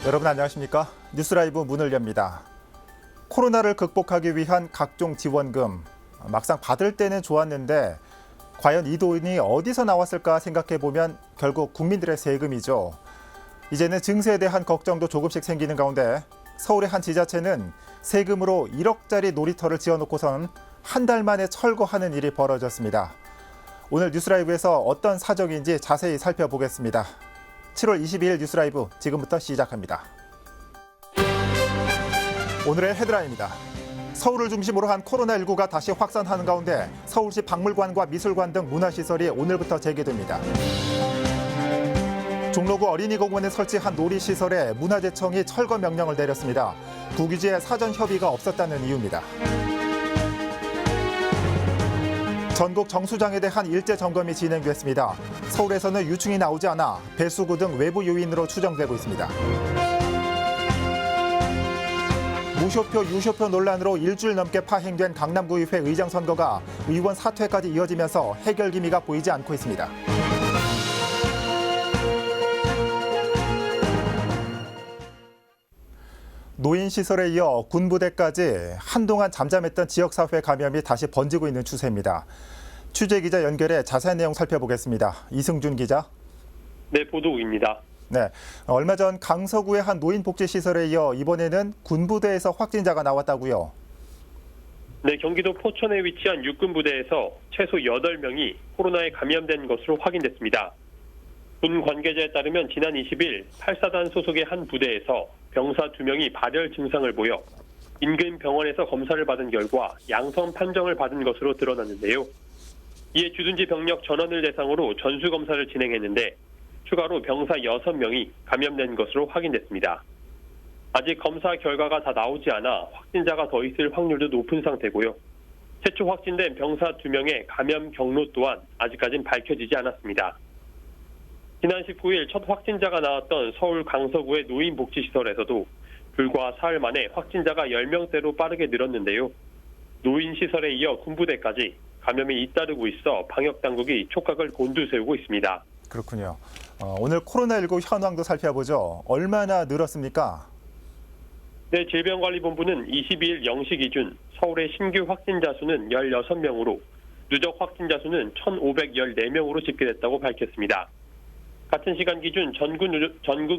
여러분 안녕하십니까? 뉴스라이브 문을 엽니다. 코로나를 극복하기 위한 각종 지원금, 막상 받을 때는 좋았는데 과연 이 돈이 어디서 나왔을까 생각해보면 결국 국민들의 세금이죠. 이제는 증세에 대한 걱정도 조금씩 생기는 가운데 서울의 한 지자체는 세금으로 1억짜리 놀이터를 지어놓고선 한 달 만에 철거하는 일이 벌어졌습니다. 오늘 뉴스라이브에서 어떤 사정인지 자세히 살펴보겠습니다. 7월 22일 뉴스라이브 지금부터 시작합니다. 오늘의 헤드라인입니다. 서울을 중심으로 한 코로나19가 다시 확산하는 가운데 서울시 박물관과 미술관 등 문화시설이 오늘부터 재개됩니다. 종로구 어린이공원에 설치한 놀이시설에 문화재청이 철거 명령을 내렸습니다. 구기지에 사전 협의가 없었다는 이유입니다. 전국 정수장에 대한 일제 점검이 진행됐습니다. 서울에서는 유충이 나오지 않아 배수구 등 외부 요인으로 추정되고 있습니다. 무효표, 유효표 논란으로 일주일 넘게 파행된 강남구의회 의장 선거가 의원 사퇴까지 이어지면서 해결 기미가 보이지 않고 있습니다. 노인시설에 이어 군부대까지 한동안 잠잠했던 지역사회 감염이 다시 번지고 있는 추세입니다. 취재기자 연결해 자세한 내용 살펴보겠습니다. 이승준 기자. 네, 보도국입니다. 네, 얼마 전 강서구의 한 노인복지시설에 이어 이번에는 군부대에서 확진자가 나왔다고요? 네, 경기도 포천에 위치한 육군부대에서 최소 8명이 코로나에 감염된 것으로 확인됐습니다. 군 관계자에 따르면 지난 20일 8사단 소속의 한 부대에서 병사 2명이 발열 증상을 보여 인근 병원에서 검사를 받은 결과 양성 판정을 받은 것으로 드러났는데요. 이에 주둔지 병력 전원을 대상으로 전수검사를 진행했는데 추가로 병사 6명이 감염된 것으로 확인됐습니다. 아직 검사 결과가 다 나오지 않아 확진자가 더 있을 확률도 높은 상태고요. 최초 확진된 병사 2명의 감염 경로 또한 아직까지는 밝혀지지 않았습니다. 지난 19일 첫 확진자가 나왔던 서울 강서구의 노인복지시설에서도 불과 사흘 만에 확진자가 10명대로 빠르게 늘었는데요. 노인시설에 이어 군부대까지 감염이 잇따르고 있어 방역당국이 촉각을 곤두세우고 있습니다. 그렇군요. 오늘 코로나19 현황도 살펴보죠. 얼마나 늘었습니까? 네, 질병관리본부는 22일 0시 기준 서울의 신규 확진자 수는 16명으로 누적 확진자 수는 1,514명으로 집계됐다고 밝혔습니다. 같은 시간 기준 전국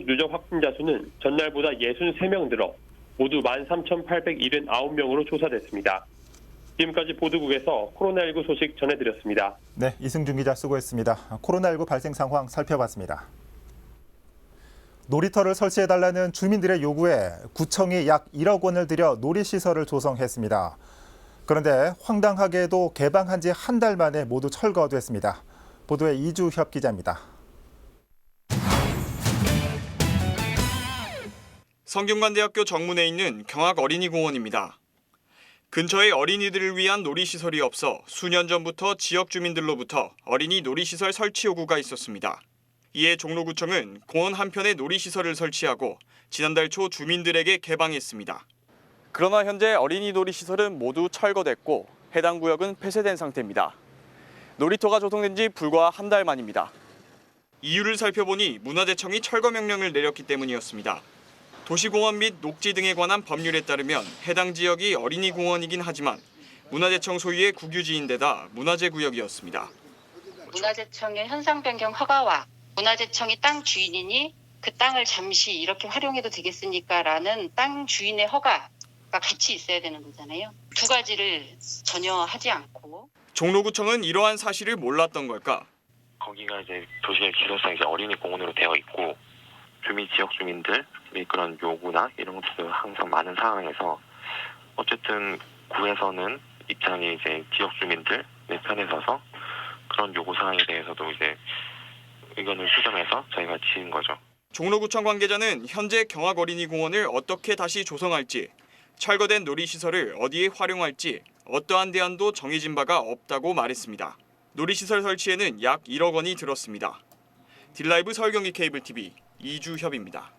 누적 확진자 수는 전날보다 63명 늘어 모두 13,879명으로 조사됐습니다. 지금까지 보도국에서 코로나19 소식 전해드렸습니다. 네, 이승준 기자 수고했습니다. 코로나19 발생 상황 살펴봤습니다. 놀이터를 설치해달라는 주민들의 요구에 구청이 약 1억 원을 들여 놀이시설을 조성했습니다. 그런데 황당하게도 개방한 지 한 달 만에 모두 철거됐습니다. 보도에 이주협 기자입니다. 성균관대학교 정문에 있는 경학어린이공원입니다. 근처에 어린이들을 위한 놀이시설이 없어 수년 전부터 지역 주민들로부터 어린이 놀이시설 설치 요구가 있었습니다. 이에 종로구청은 공원 한편에 놀이시설을 설치하고 지난달 초 주민들에게 개방했습니다. 그러나 현재 어린이 놀이시설은 모두 철거됐고 해당 구역은 폐쇄된 상태입니다. 놀이터가 조성된 지 불과 한 달 만입니다. 이유를 살펴보니 문화재청이 철거 명령을 내렸기 때문이었습니다. 도시공원 및 녹지 등에 관한 법률에 따르면 해당 지역이 어린이공원이긴 하지만 문화재청 소유의 국유지인 데다 문화재구역이었습니다. 문화재청의 현상 변경 허가와 문화재청이 땅 주인이니 그 땅을 잠시 이렇게 활용해도 되겠습니까라는 땅 주인의 허가가 같이 있어야 되는 거잖아요. 두 가지를 전혀 하지 않고. 종로구청은 이러한 사실을 몰랐던 걸까? 거기가 이제 도시의 기술상 이제 어린이공원으로 되어 있고 지역 주민들의 그런 요구나 이런 것도 항상 많은 상황에서 어쨌든 구에서는 입장이 이제 지역 주민들의 편에 서서 그런 요구 사항에 대해서도 이제 의견을 수렴해서 저희가 지은 거죠. 종로구청 관계자는 현재 경학어린이공원을 어떻게 다시 조성할지, 철거된 놀이시설을 어디에 활용할지 어떠한 대안도 정해진 바가 없다고 말했습니다. 놀이시설 설치에는 약 1억 원이 들었습니다. 딜라이브 서울경기 케이블TV 이주협입니다.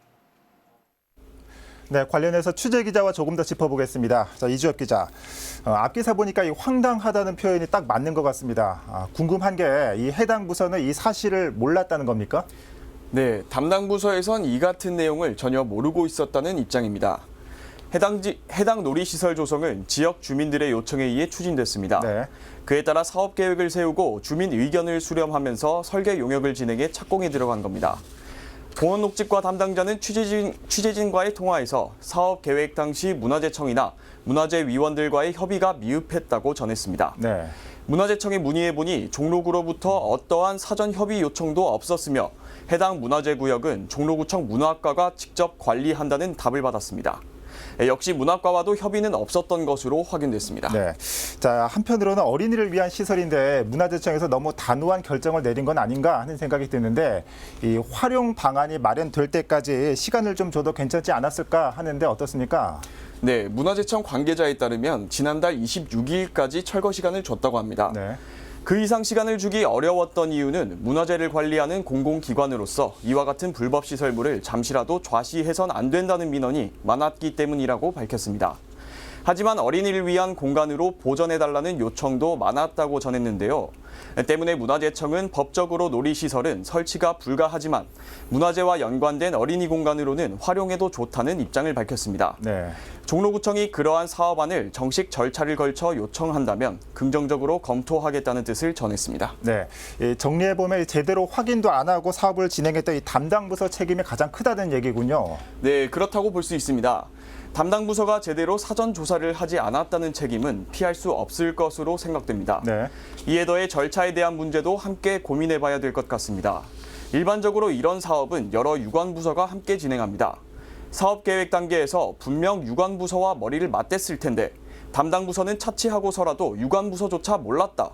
네, 관련해서 취재 기자와 조금 더 짚어보겠습니다. 자, 이주협 기자. 앞 기사 보니까 이 황당하다는 표현이 딱 맞는 것 같습니다. 궁금한 게 이 해당 부서는 이 사실을 몰랐다는 겁니까? 네, 담당 부서에선 이 같은 내용을 전혀 모르고 있었다는 입장입니다. 해당 놀이시설 조성은 지역 주민들의 요청에 의해 추진됐습니다. 네. 그에 따라 사업 계획을 세우고 주민 의견을 수렴하면서 설계 용역을 진행해 착공에 들어간 겁니다. 공원녹지과 담당자는 취재진과의 통화에서 사업 계획 당시 문화재청이나 문화재위원들과의 협의가 미흡했다고 전했습니다. 네. 문화재청에 문의해보니 종로구로부터 어떠한 사전 협의 요청도 없었으며 해당 문화재구역은 종로구청 문화과가 직접 관리한다는 답을 받았습니다. 역시 문화과와도 협의는 없었던 것으로 확인됐습니다. 네. 자, 한편으로는 어린이를 위한 시설인데 문화재청에서 너무 단호한 결정을 내린 건 아닌가 하는 생각이 드는데 이 활용 방안이 마련될 때까지 시간을 좀 줘도 괜찮지 않았을까 하는데 어떻습니까? 네, 문화재청 관계자에 따르면 지난달 26일까지 철거 시간을 줬다고 합니다. 네. 그 이상 시간을 주기 어려웠던 이유는 문화재를 관리하는 공공기관으로서 이와 같은 불법 시설물을 잠시라도 좌시해선 안 된다는 민원이 많았기 때문이라고 밝혔습니다. 하지만 어린이를 위한 공간으로 보전해달라는 요청도 많았다고 전했는데요. 때문에 문화재청은 법적으로 놀이시설은 설치가 불가하지만 문화재와 연관된 어린이 공간으로는 활용해도 좋다는 입장을 밝혔습니다. 네. 종로구청이 그러한 사업안을 정식 절차를 걸쳐 요청한다면 긍정적으로 검토하겠다는 뜻을 전했습니다. 네. 정리해보면 제대로 확인도 안 하고 사업을 진행했던 이 담당 부서 책임이 가장 크다는 얘기군요. 네, 그렇다고 볼 수 있습니다. 담당 부서가 제대로 사전 조사를 하지 않았다는 책임은 피할 수 없을 것으로 생각됩니다. 네. 이에 더해 절차에 대한 문제도 함께 고민해봐야 될 것 같습니다. 일반적으로 이런 사업은 여러 유관부서가 함께 진행합니다. 사업 계획 단계에서 분명 유관부서와 머리를 맞댔을 텐데 담당 부서는 차치하고서라도 유관부서조차 몰랐다.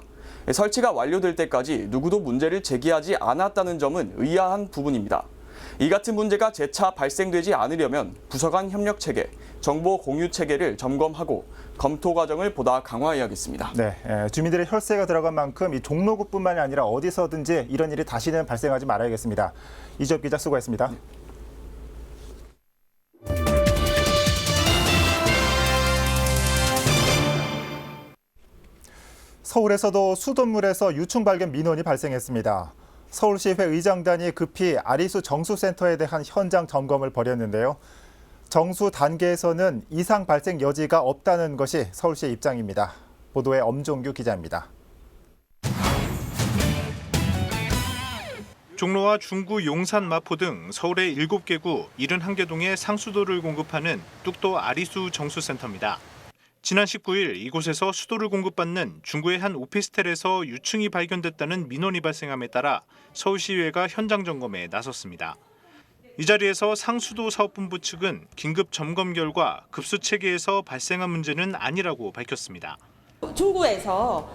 설치가 완료될 때까지 누구도 문제를 제기하지 않았다는 점은 의아한 부분입니다. 이 같은 문제가 재차 발생되지 않으려면 부서 간 협력 체계, 정보 공유 체계를 점검하고 검토 과정을 보다 강화해야겠습니다. 네. 주민들의 혈세가 들어간 만큼 이 종로구뿐만이 아니라 어디서든지 이런 일이 다시는 발생하지 말아야겠습니다. 이주엽 기자 수고했습니다. 서울에서도 수돗물에서 유충 발견 민원이 발생했습니다. 서울시의회 의장단이 급히 아리수 정수센터에 대한 현장 점검을 벌였는데요. 정수 단계에서는 이상 발생 여지가 없다는 것이 서울시의 입장입니다. 보도에 엄종규 기자입니다. 종로와 중구, 용산, 마포 등 서울의 7개 구 71개 동에 상수도를 공급하는 뚝도 아리수 정수센터입니다. 지난 19일 이곳에서 수도를 공급받는 중구의 한 오피스텔에서 유충이 발견됐다는 민원이 발생함에 따라 서울시의회가 현장 점검에 나섰습니다. 이 자리에서 상수도 사업본부 측은 긴급 점검 결과 급수 체계에서 발생한 문제는 아니라고 밝혔습니다. 중구에서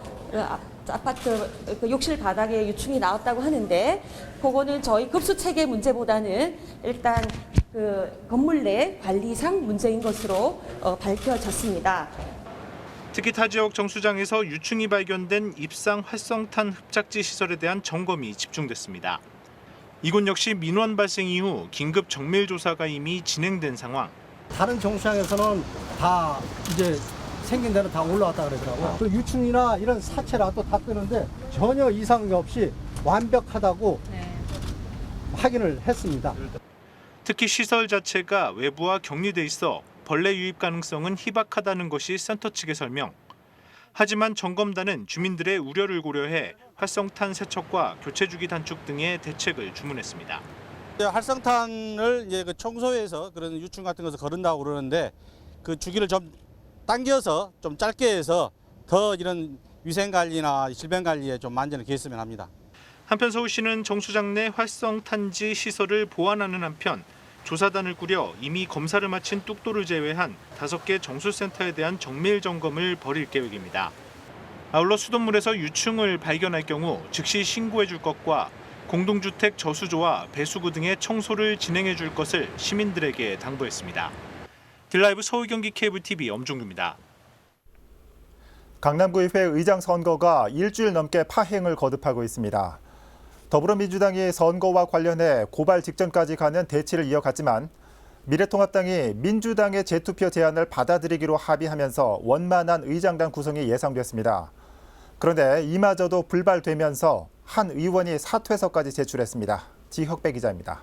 아파트 욕실 바닥에 유충이 나왔다고 하는데 그거는 저희 급수 체계 문제보다는 일단 건물 내 관리상 문제인 것으로 밝혀졌습니다. 특히 타 지역 정수장에서 유충이 발견된 입상 활성탄 흡착지 시설에 대한 점검이 집중됐습니다. 이곳 역시 민원 발생 이후 긴급 정밀 조사가 이미 진행된 상황. 다른 정수장에서는 다 이제 생긴 데는 다 올라왔다 그러더라고요. 그 유충이나 이런 사체라도 다 뜨는데 전혀 이상이 없이 완벽하다고 확인을 했습니다. 특히 시설 자체가 외부와 격리돼 있어 벌레 유입 가능성은 희박하다는 것이 센터 측의 설명. 하지만 점검단은 주민들의 우려를 고려해 활성탄 세척과 교체 주기 단축 등의 대책을 주문했습니다. 활성탄을 이제 그 청소해서 그런 유충 같은 것을 거른다고 그러는데 그 주기를 좀 당겨서 좀 짧게 해서 더 이런 위생 관리나 질병 관리에 좀 만전을 기했으면 합니다. 한편 서울시는 정수장 내 활성탄지 시설을 보완하는 한편 조사단을 꾸려 이미 검사를 마친 뚝도를 제외한 5개 정수센터에 대한 정밀 점검을 벌일 계획입니다. 아울러 수돗물에서 유충을 발견할 경우 즉시 신고해 줄 것과 공동주택 저수조와 배수구 등의 청소를 진행해 줄 것을 시민들에게 당부했습니다. 딜라이브 서울 경기 케이블 TV 엄종규입니다. 강남구의회 의장 선거가 일주일 넘게 파행을 거듭하고 있습니다. 더불어민주당이 선거와 관련해 고발 직전까지 가는 대치를 이어갔지만 미래통합당이 민주당의 재투표 제안을 받아들이기로 합의하면서 원만한 의장단 구성이 예상됐습니다. 그런데 이마저도 불발되면서 한 의원이 사퇴서까지 제출했습니다. 지혁배 기자입니다.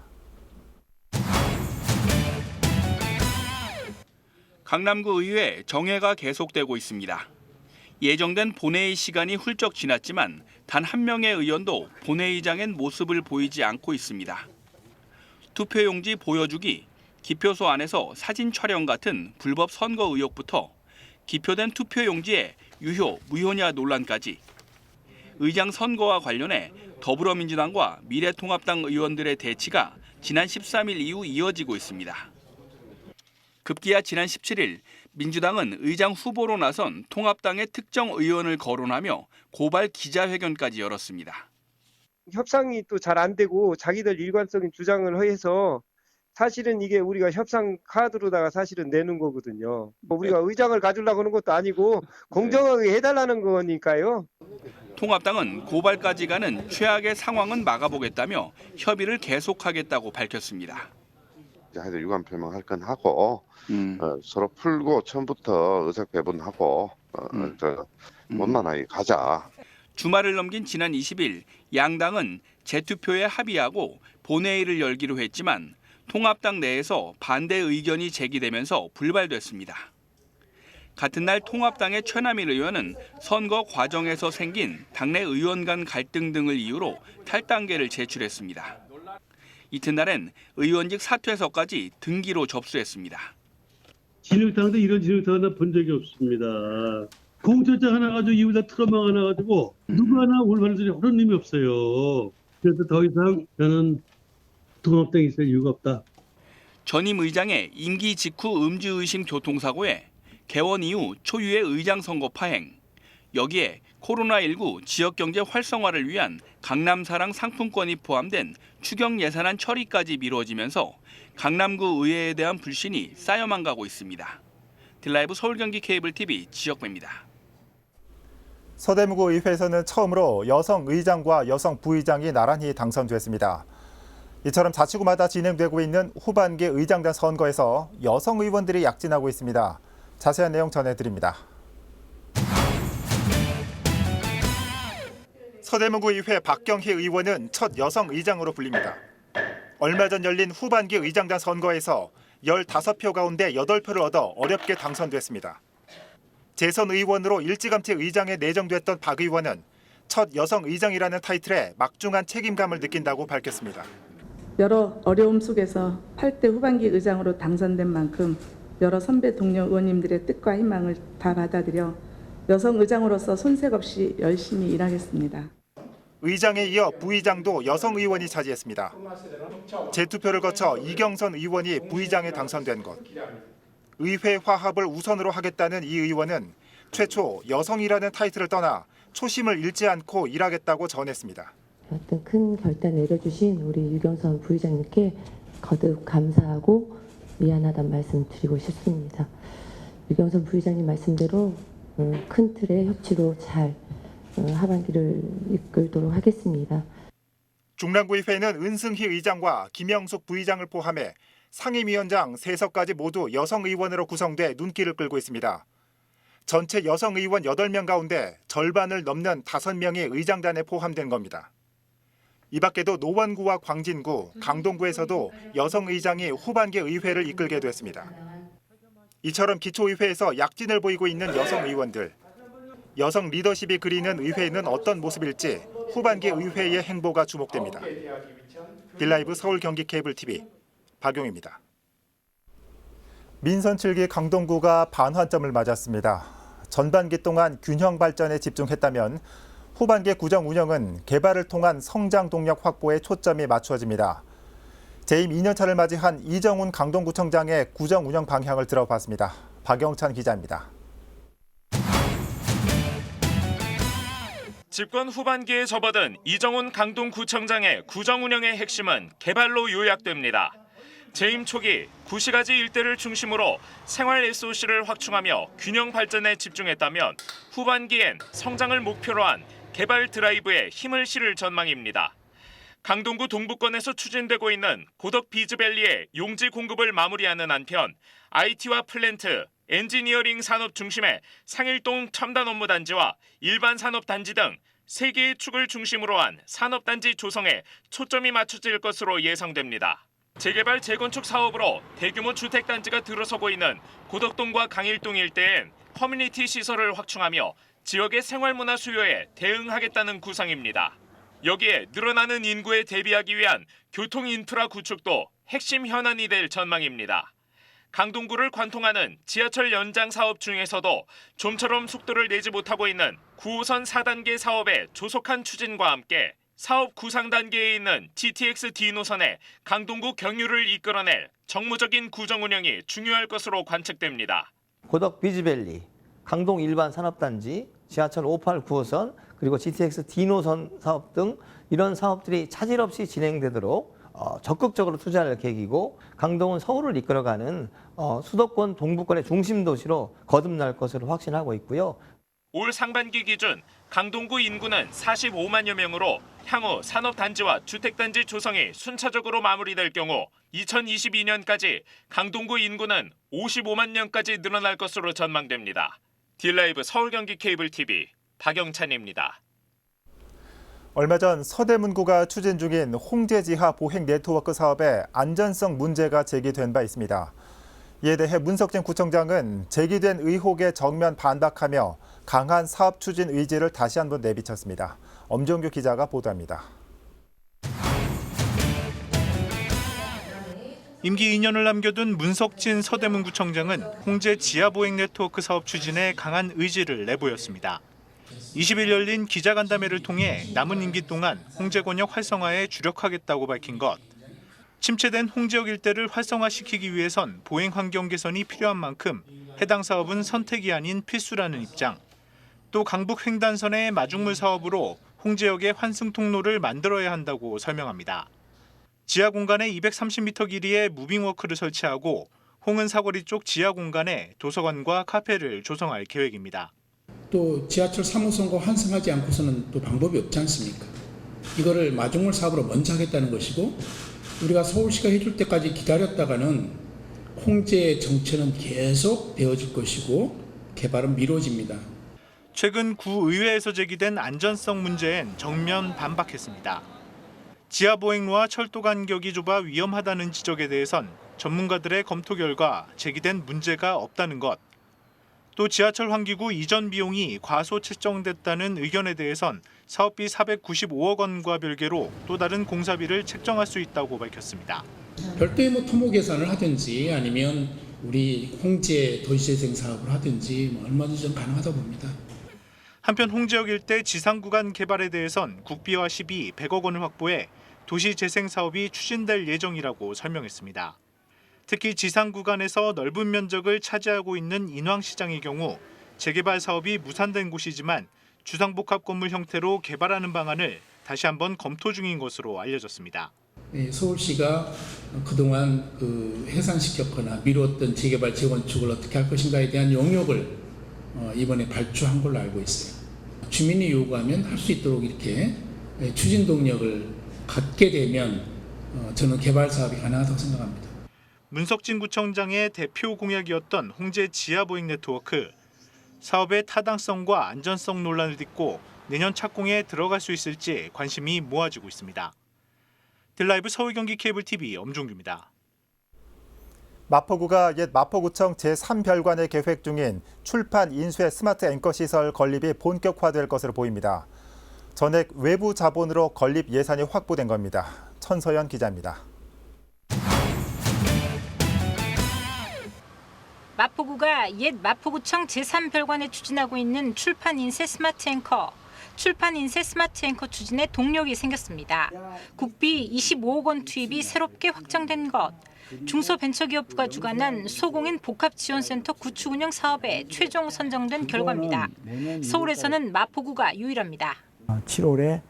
강남구 의회 정회가 계속되고 있습니다. 예정된 본회의 시간이 훌쩍 지났지만 단 한 명의 의원도 본회의장엔 모습을 보이지 않고 있습니다. 투표용지 보여주기, 기표소 안에서 사진 촬영 같은 불법 선거 의혹부터 기표된 투표용지에 유효, 무효냐 논란까지 의장 선거와 관련해 더불어민주당과 미래통합당 의원들의 대치가 지난 13일 이후 이어지고 있습니다. 급기야 지난 17일 민주당은 의장 후보로 나선 통합당의 특정 의원을 거론하며 고발 기자회견까지 열었습니다. 협상이 또 잘 안 되고 자기들 일관적인 주장을 해서 사실은 이게 우리가 협상 카드로다가 사실은 내는 거거든요. 우리가 의장을 가지려고 하는 것도 아니고 공정하게 해달라는 거니까요. 통합당은 고발까지 가는 최악의 상황은 막아보겠다며 협의를 계속하겠다고 밝혔습니다. 하여튼 유감 표명할 건 하고 서로 풀고 처음부터 의석 배분하고 원만하게 가자. 주말을 넘긴 지난 20일 양당은 재투표에 합의하고 본회의를 열기로 했지만 통합당 내에서 반대 의견이 제기되면서 불발됐습니다. 같은 날 통합당의 최남일 의원은 선거 과정에서 생긴 당내 의원 간 갈등 등을 이유로 탈당계를 제출했습니다. 이튿날엔 의원직 사퇴서까지 등기로 접수했습니다. 진흙탕도 이런 진흙탕 하나 본 적이 없습니다. 공천장 하나 가지고 이후다 트라우마 하나 가지고 누구 하나 올바른 소리 하는 의미 없어요. 그래서 더 이상 저는 통합당에 있을 이유가 없다. 전임 의장의 임기 직후 음주의심 교통사고에 개원 이후 초유의 의장 선거 파행, 여기에 코로나19 지역경제 활성화를 위한 강남사랑 상품권이 포함된 추경 예산안 처리까지 미뤄지면서 강남구 의회에 대한 불신이 쌓여만 가고 있습니다. 딜라이브 서울경기 케이블TV 지역배입니다. 서대문구 의회에서는 처음으로 여성 의장과 여성 부의장이 나란히 당선됐습니다. 이처럼 자치구마다 진행되고 있는 후반기 의장단 선거에서 여성 의원들이 약진하고 있습니다. 자세한 내용 전해드립니다. 서대문구 의회 박경희 의원은 첫 여성 의장으로 불립니다. 얼마 전 열린 후반기 의장단 선거에서 15표 가운데 8표를 얻어 어렵게 당선됐습니다. 재선 의원으로 일찌감치 의장에 내정됐던 박 의원은 첫 여성 의장이라는 타이틀에 막중한 책임감을 느낀다고 밝혔습니다. 여러 어려움 속에서 8대 후반기 의장으로 당선된 만큼 여러 선배 동료 의원님들의 뜻과 희망을 다 받아들여 여성 의장으로서 손색 없이 열심히 일하겠습니다. 의장에 이어 부의장도 여성 의원이 차지했습니다. 재투표를 거쳐 이경선 의원이 부의장에 당선된 것. 의회 화합을 우선으로 하겠다는 이 의원은 최초 여성이라는 타이틀을 떠나 초심을 잃지 않고 일하겠다고 전했습니다. 어떤 큰 결단 내려주신 우리 유경선 부의장님께 거듭 감사하고 미안하다는 말씀 드리고 싶습니다. 유경선 부의장님 말씀대로 큰 틀의 협치로 잘 하반기를 이끌도록 하겠습니다. 중랑구의회는 은승희 의장과 김영숙 부의장을 포함해 상임위원장 3석까지 모두 여성 의원으로 구성돼 눈길을 끌고 있습니다. 전체 여성 의원 8명 가운데 절반을 넘는 5명이 의장단에 포함된 겁니다. 이 밖에도 노원구와 광진구, 강동구에서도 여성 의장이 후반기 의회를 이끌게 됐습니다. 이처럼 기초의회에서 약진을 보이고 있는 여성 의원들. 여성 리더십이 그리는 의회는 어떤 모습일지 후반기 의회의 행보가 주목됩니다. 딜라이브 서울 경기 케이블 TV 박용입니다. 민선 7기 강동구가 반환점을 맞았습니다. 전반기 동안 균형 발전에 집중했다면 후반기 구정 운영은 개발을 통한 성장 동력 확보에 초점이 맞춰집니다. 재임 2년차를 맞이한 이정훈 강동구청장의 구정 운영 방향을 들어봤습니다. 박영찬 기자입니다. 집권 후반기에 접어든 이정훈 강동구청장의 구정 운영의 핵심은 개발로 요약됩니다. 재임 초기 구시가지 일대를 중심으로 생활 SOC를 확충하며 균형 발전에 집중했다면 후반기엔 성장을 목표로 한 개발 드라이브에 힘을 실을 전망입니다. 강동구 동부권에서 추진되고 있는 고덕 비즈밸리의 용지 공급을 마무리하는 한편 IT와 플랜트, 엔지니어링 산업 중심의 상일동 첨단 업무단지와 일반 산업단지 등 세 개의 축을 중심으로 한 산업단지 조성에 초점이 맞춰질 것으로 예상됩니다. 재개발 재건축 사업으로 대규모 주택단지가 들어서고 있는 고덕동과 강일동 일대엔 커뮤니티 시설을 확충하며 지역의 생활문화 수요에 대응하겠다는 구상입니다. 여기에 늘어나는 인구에 대비하기 위한 교통 인프라 구축도 핵심 현안이 될 전망입니다. 강동구를 관통하는 지하철 연장 사업 중에서도 좀처럼 속도를 내지 못하고 있는 9호선 4단계 사업의 조속한 추진과 함께 사업 구상 단계에 있는 GTX D 노선의 강동구 경유를 이끌어낼 정무적인 구정 운영이 중요할 것으로 관측됩니다. 고덕 비즈밸리, 강동 일반 산업단지, 지하철 58, 9호선, 그리고 GTX D 노선 사업 등 이런 사업들이 차질 없이 진행되도록 적극적으로 투자할 계획이고, 강동은 서울을 이끌어가는 수도권 동부권의 중심 도시로 거듭날 것으로 확신하고 있고요. 올 상반기 기준 강동구 인구는 45만여 명으로 향후 산업단지와 주택단지 조성이 순차적으로 마무리될 경우 2022년까지 강동구 인구는 55만 명까지 늘어날 것으로 전망됩니다. 딜라이브 서울 경기 케이블 TV 박영찬입니다. 얼마 전 서대문구가 추진 중인 홍제지하 보행 네트워크 사업에 안전성 문제가 제기된 바 있습니다. 이에 대해 문석진 구청장은 제기된 의혹에 정면 반박하며 강한 사업 추진 의지를 다시 한번 내비쳤습니다. 엄정규 기자가 보도합니다. 임기 2년을 남겨둔 문석진 서대문구청장은 홍제 지하보행 네트워크 사업 추진에 강한 의지를 내보였습니다. 20일 열린 기자간담회를 통해 남은 임기 동안 홍제 권역 활성화에 주력하겠다고 밝힌 것. 침체된 홍지역 일대를 활성화시키기 위해선 보행 환경 개선이 필요한 만큼 해당 사업은 선택이 아닌 필수라는 입장. 또 강북 횡단선의 마중물 사업으로 홍지역의 환승 통로를 만들어야 한다고 설명합니다. 지하 공간에 230m 길이의 무빙워크를 설치하고 홍은 사거리 쪽 지하 공간에 도서관과 카페를 조성할 계획입니다. 또 지하철 3호선과 환승하지 않고서는 또 방법이 없지 않습니까? 이거를 마중물 사업으로 먼저 하겠다는 것이고, 우리가 서울시가 해줄 때까지 기다렸다가는 홍제 정체는 계속 되어질 것이고 개발은 미뤄집니다. 최근 구의회에서 제기된 안전성 문제엔 정면 반박했습니다. 지하보행로와 철도 간격이 좁아 위험하다는 지적에 대해선 전문가들의 검토 결과 제기된 문제가 없다는 것. 또 지하철 환기구 이전 비용이 과소 책정됐다는 의견에 대해선 사업비 495억 원과 별개로 또 다른 공사비를 책정할 수 있다고 밝혔습니다. 별도의 토목 계산을 하든지 아니면 우리 홍제 도시재생 사업을 하든지 얼마든지 좀 가능하다고 봅니다. 한편 홍지역 일대 지상 구간 개발에 대해선 국비와 시비 100억 원을 확보해 도시재생 사업이 추진될 예정이라고 설명했습니다. 특히 지상 구간에서 넓은 면적을 차지하고 있는 인왕시장의 경우 재개발 사업이 무산된 곳이지만 주상복합 건물 형태로 개발하는 방안을 다시 한번 검토 중인 것으로 알려졌습니다. 서울시가 그동안 해산시켰거나 미뤘던 재개발 재건축을 어떻게 할 것인가에 대한 용역을 이번에 발주한 걸로 알고 있어요. 주민이 요구하면 할 수 있도록 이렇게 추진 동력을 갖게 되면 저는 개발 사업이 가능하다고 생각합니다. 문석진 구청장의 대표 공약이었던 홍제 지하보행 네트워크. 사업의 타당성과 안전성 논란을 딛고 내년 착공에 들어갈 수 있을지 관심이 모아지고 있습니다. 딜라이브 서울 경기 케이블 TV 엄종규입니다. 마포구가 옛 마포구청 제3별관에 계획 중인 출판 인쇄 스마트 앵커 시설 건립이 본격화될 것으로 보입니다. 전액 외부 자본으로 건립 예산이 확보된 겁니다. 천서연 기자입니다. 마포구가 옛 마포구청 제3별관에 추진하고 있는 출판 인쇄 스마트 앵커. 출판 인쇄 스마트 앵커 추진에 동력이 생겼습니다. 국비 25억 원 투입이 새롭게 확정된 것. 중소벤처기업부가 주관한 소공인 복합지원센터 구축 운영 사업에 최종 선정된 결과입니다. 서울에서는 마포구가 유일합니다. 7월에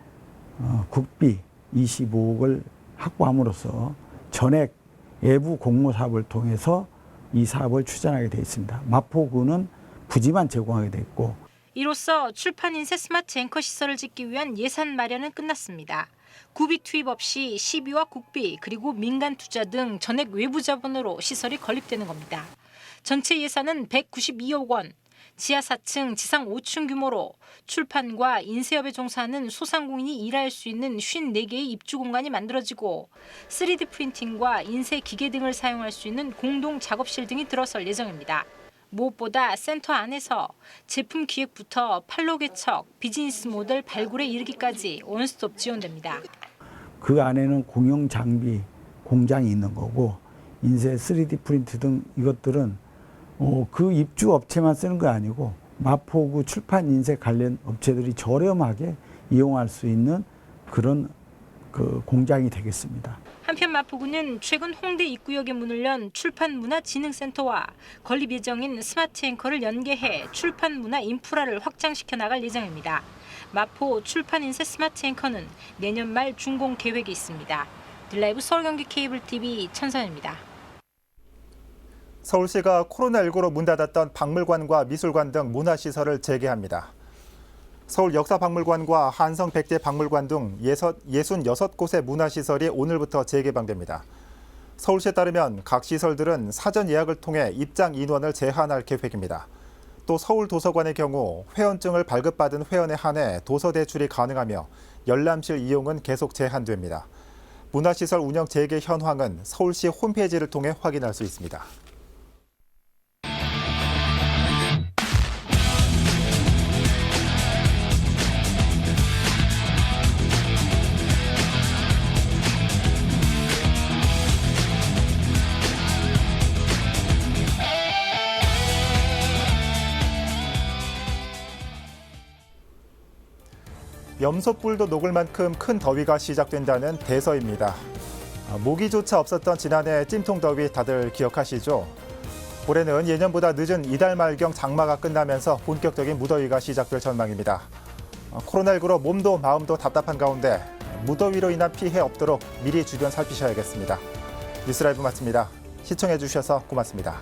국비 25억을 확보함으로써 전액 외부 공모 사업을 통해서 이 사업을 추진하게 돼 있습니다. 마포구는 부지만 제공하게 돼 있고. 이로써 출판 인쇄 스마트 앵커 시설을 짓기 위한 예산 마련은 끝났습니다. 구비 투입 없이 시비와 국비 그리고 민간 투자 등 전액 외부 자본으로 시설이 건립되는 겁니다. 전체 예산은 192억 원. 지하 4층, 지상 5층 규모로 출판과 인쇄업에 종사하는 소상공인이 일할 수 있는 54개의 입주 공간이 만들어지고 3D 프린팅과 인쇄 기계 등을 사용할 수 있는 공동 작업실 등이 들어설 예정입니다. 무엇보다 센터 안에서 제품 기획부터 판로 개척, 비즈니스 모델 발굴에 이르기까지 원스톱 지원됩니다. 그 안에는 공용 장비 공장이 있는 거고 인쇄 3D 프린트 등 이것들은 그 입주 업체만 쓰는 거 아니고 마포구 출판 인쇄 관련 업체들이 저렴하게 이용할 수 있는 그런 그 공장이 되겠습니다. 한편 마포구는 최근 홍대 입구역에 문을 연 출판문화진흥센터와 건립 예정인 스마트 앵커를 연계해 출판문화 인프라를 확장시켜 나갈 예정입니다. 마포 출판인쇄 스마트 앵커는 내년 말 준공 계획이 있습니다. 딜라이브 서울경기 케이블 TV 천선입니다. 서울시가 코로나19로 문 닫았던 박물관과 미술관 등 문화시설을 재개합니다. 서울 역사박물관과 한성 백제 박물관 등 66곳의 문화시설이 오늘부터 재개방됩니다. 서울시에 따르면 각 시설들은 사전 예약을 통해 입장 인원을 제한할 계획입니다. 또 서울도서관의 경우 회원증을 발급받은 회원에 한해 도서 대출이 가능하며 열람실 이용은 계속 제한됩니다. 문화시설 운영 재개 현황은 서울시 홈페이지를 통해 확인할 수 있습니다. 염소뿔도 녹을 만큼 큰 더위가 시작된다는 대서입니다. 모기조차 없었던 지난해 찜통더위 다들 기억하시죠? 올해는 예년보다 늦은 이달 말경 장마가 끝나면서 본격적인 무더위가 시작될 전망입니다. 코로나19로 몸도 마음도 답답한 가운데 무더위로 인한 피해 없도록 미리 주변 살피셔야겠습니다. 뉴스라이브 마칩니다. 시청해 주셔서 고맙습니다.